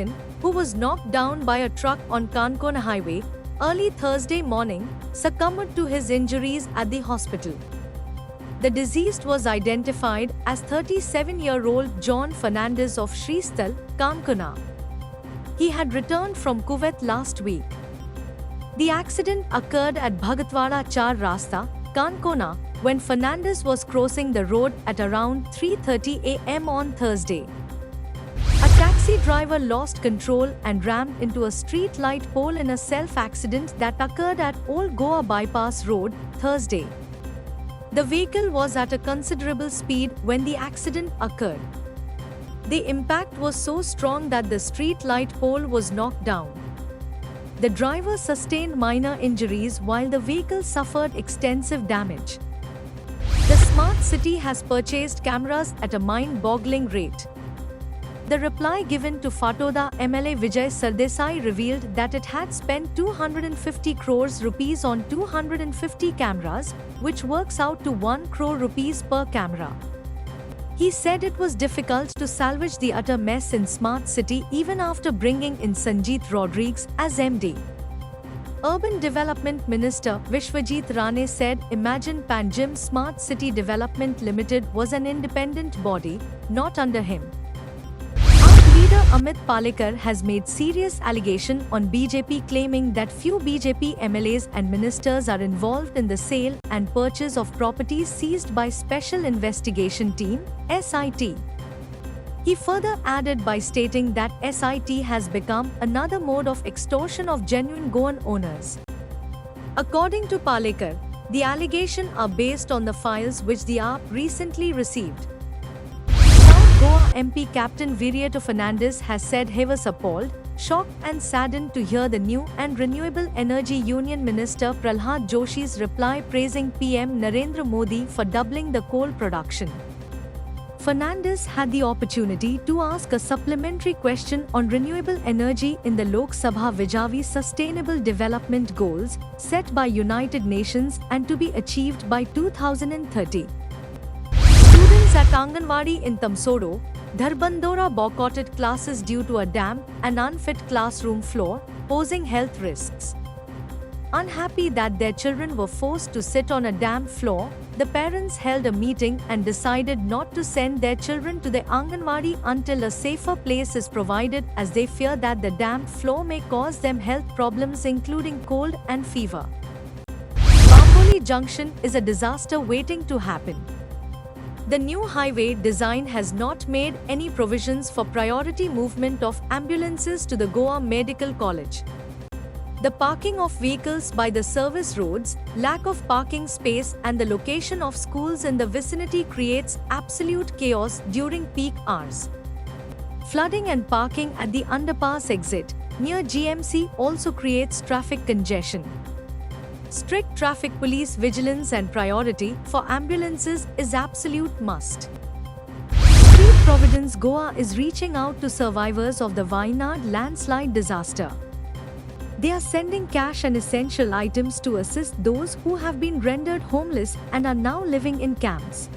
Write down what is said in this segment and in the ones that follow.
pedestrian, who was knocked down by a truck on Kankona Highway early Thursday morning, succumbed to his injuries at the hospital. The deceased was identified as 37-year-old John Fernandez of Sristhal, Kankona. He had returned from Kuwait last week. The accident occurred at Bhagatwada Char Rasta, Kankona, when Fernandez was crossing the road at around 3:30 a.m. on Thursday. A taxi driver lost control and rammed into a street light pole in a self-accident that occurred at Old Goa Bypass Road, Thursday. The vehicle was at a considerable speed when the accident occurred. The impact was so strong that the street light pole was knocked down. The driver sustained minor injuries while the vehicle suffered extensive damage. The smart city has purchased cameras at a mind-boggling rate. The reply given to Fatoda MLA Vijay Sardesai revealed that it had spent 250 crores rupees on 250 cameras, which works out to 1 crore rupees per camera. He said it was difficult to salvage the utter mess in Smart City even after bringing in Sanjeet Rodrigues as MD. Urban Development Minister Vishwajit Rane said Imagine Panjim Smart City Development Limited was an independent body, not under him. Leader Amit Palekar has made serious allegation on BJP claiming that few BJP MLAs and ministers are involved in the sale and purchase of properties seized by Special Investigation Team (SIT). He further added by stating that SIT has become another mode of extortion of genuine Goan owners. According to Palekar, the allegations are based on the files which the AAP recently received. Goa MP Captain Viriato Fernandes has said he was appalled, shocked and saddened to hear the new and Renewable Energy Union Minister Pralhad Joshi's reply praising PM Narendra Modi for doubling the coal production. Fernandes had the opportunity to ask a supplementary question on renewable energy in the Lok Sabha vis-a-vis sustainable development goals set by United Nations and to be achieved by 2030. Students at Anganwadi in Tamsodo, Dharbandora boycotted classes due to a damp and unfit classroom floor, posing health risks. Unhappy that their children were forced to sit on a damp floor, the parents held a meeting and decided not to send their children to the Anganwadi until a safer place is provided, as they fear that the damp floor may cause them health problems including cold and fever. Bamboli Junction is a disaster waiting to happen. The new highway design has not made any provisions for priority movement of ambulances to the Goa Medical College. The parking of vehicles by the service roads, lack of parking space and the location of schools in the vicinity creates absolute chaos during peak hours. Flooding and parking at the underpass exit near GMC also creates traffic congestion. Strict traffic police vigilance and priority for ambulances is absolute must. Street Providence Goa is reaching out to survivors of the Wayanad landslide disaster. They are sending cash and essential items to assist those who have been rendered homeless and are now living in camps.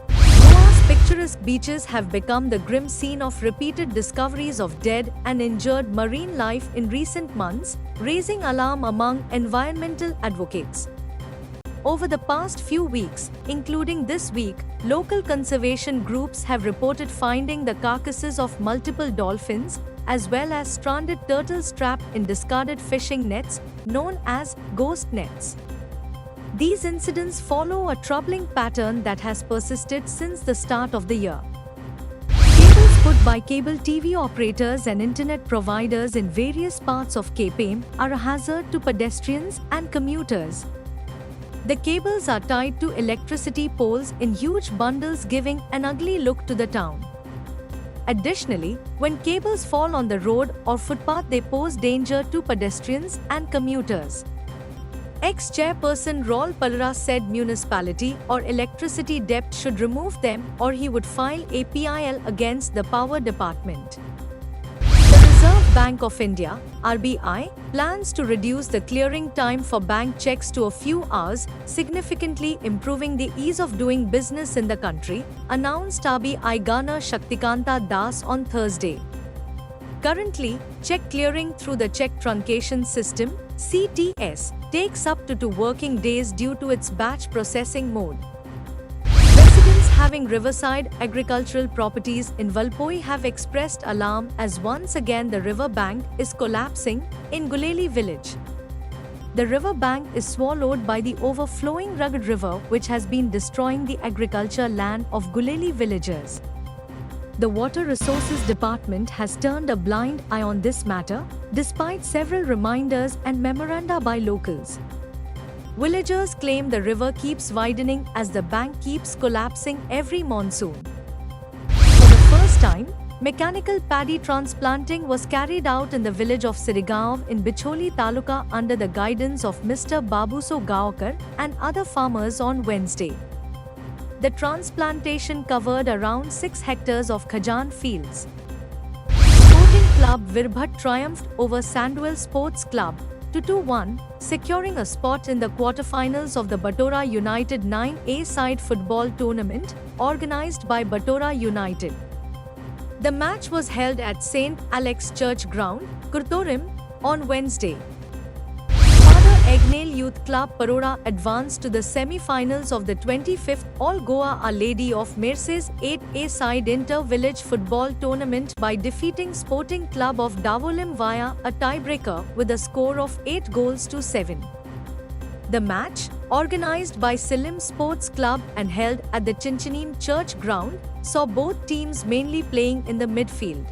Goa's picturesque beaches have become the grim scene of repeated discoveries of dead and injured marine life in recent months, raising alarm among environmental advocates. Over the past few weeks, including this week, local conservation groups have reported finding the carcasses of multiple dolphins, as well as stranded turtles trapped in discarded fishing nets, known as ghost nets. These incidents follow a troubling pattern that has persisted since the start of the year. Cables put by cable TV operators and internet providers in various parts of KPM are a hazard to pedestrians and commuters. The cables are tied to electricity poles in huge bundles, giving an ugly look to the town. Additionally, when cables fall on the road or footpath, they pose danger to pedestrians and commuters. Ex-chairperson Raul Palara said municipality or electricity dept should remove them or he would file APIL against the power department. The Reserve Bank of India (RBI) plans to reduce the clearing time for bank checks to a few hours, significantly improving the ease of doing business in the country, announced RBI Governor Shaktikanta Das on Thursday. Currently, check clearing through the check truncation system (CTS) takes up to 2 working days due to its batch processing mode. Residents having riverside agricultural properties in Valpoi have expressed alarm as once again the river bank is collapsing in Guleli village. The river bank is swallowed by the overflowing rugged river which has been destroying the agriculture land of Guleli villagers. The Water Resources Department has turned a blind eye on this matter, despite several reminders and memoranda by locals. Villagers claim the river keeps widening as the bank keeps collapsing every monsoon. For the first time, mechanical paddy transplanting was carried out in the village of Sirigaon in Bicholi Taluka under the guidance of Mr. Babuso Gaokar and other farmers on Wednesday. The transplantation covered around 6 hectares of Khajan fields. Sporting Club Virbhat triumphed over Sandwell Sports Club 2-1, securing a spot in the quarterfinals of the Batora United 9A side football tournament organized by Batora United. The match was held at St. Alex Church Ground, Kurtorim, on Wednesday. Egnale Youth Club Paroda advanced to the semi-finals of the 25th All Goa Our Lady of Mercies 8A side inter-village football tournament by defeating Sporting Club of Davolim via a tiebreaker with a score of 8-7. The match, organized by Silim Sports Club and held at the Chinchinim Church Ground, saw both teams mainly playing in the midfield.